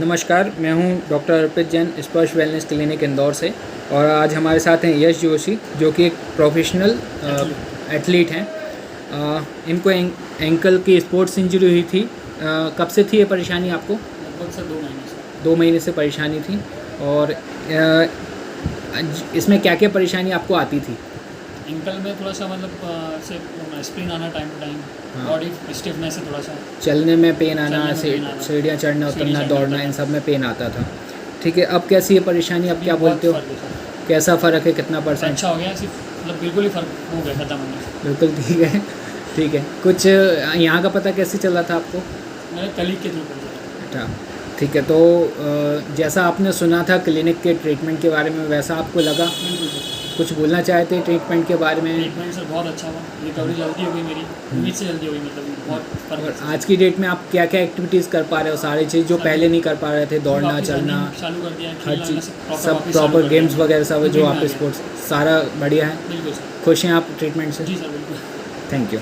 नमस्कार, मैं हूं डॉक्टर अर्पित जैन, स्पर्श वेलनेस क्लिनिक इंदौर से। और आज हमारे साथ हैं यश जोशी, जो कि एक प्रोफेशनल एथलीट हैं। इनको एंकल की स्पोर्ट्स इंजरी हुई थी। कब से थी ये परेशानी आपको? लगभग से 2 महीने से। 2 महीने से परेशानी थी। और इसमें क्या क्या परेशानी आपको आती थी? एंकल में थोड़ा सा मतलब से स्प्रिन आना टाइम टू टाइम, हाँ। बॉडी स्टिफनेस से थोड़ा सा चलने में पेन आना, चलने में पेन आना, सीढ़ियाँ चढ़ना उतरना, सीढ़ी चढ़ना दौड़ना, उतरना। इन सब में पेन आता था। ठीक है, अब कैसी है परेशानी? अब क्या बहुत बोलते हो? फर्क है सर। कैसा फ़र्क है, कितना परसेंट? अच्छा हो गया, सिर्फ मतलब बिल्कुल ही फर्क हो गया, खत्म हो गया। बिल्कुल ठीक है। ठीक है, कुछ यहाँ का पता कैसे चला था आपको? मेरे कलीग के थ्रू कर दिया। अच्छा, ठीक है। तो जैसा आपने सुना था क्लिनिक के ट्रीटमेंट के बारे में, वैसा आपको लगा? बिल्कुल सर। कुछ बोलना चाहते हैं ट्रीटमेंट के बारे में? ट्रीटमेंट सर बहुत अच्छा हुआ, रिकवरी जल्दी हो गई मेरी, उम्मीद से जल्दी हो गई, मतलब बहुत फर्क और है। आज की डेट में आप क्या क्या एक्टिविटीज़ कर पा रहे हो? सारी चीज़ जो पहले नहीं कर पा रहे थे, दौड़ना, वापस चलना, running चालू कर दिया, हर खेलना चीज़, सब वापस चालू प्रॉपर कर गेम्स दिया। वगैरह सब जो रूटीन में आप आ गया। स्पोर्ट्स, सारा बढ़िया है? बिल्कुल सर। खुश हैं आप ट्रीटमेंट से? जी सर, बिल्कुल। Thank you.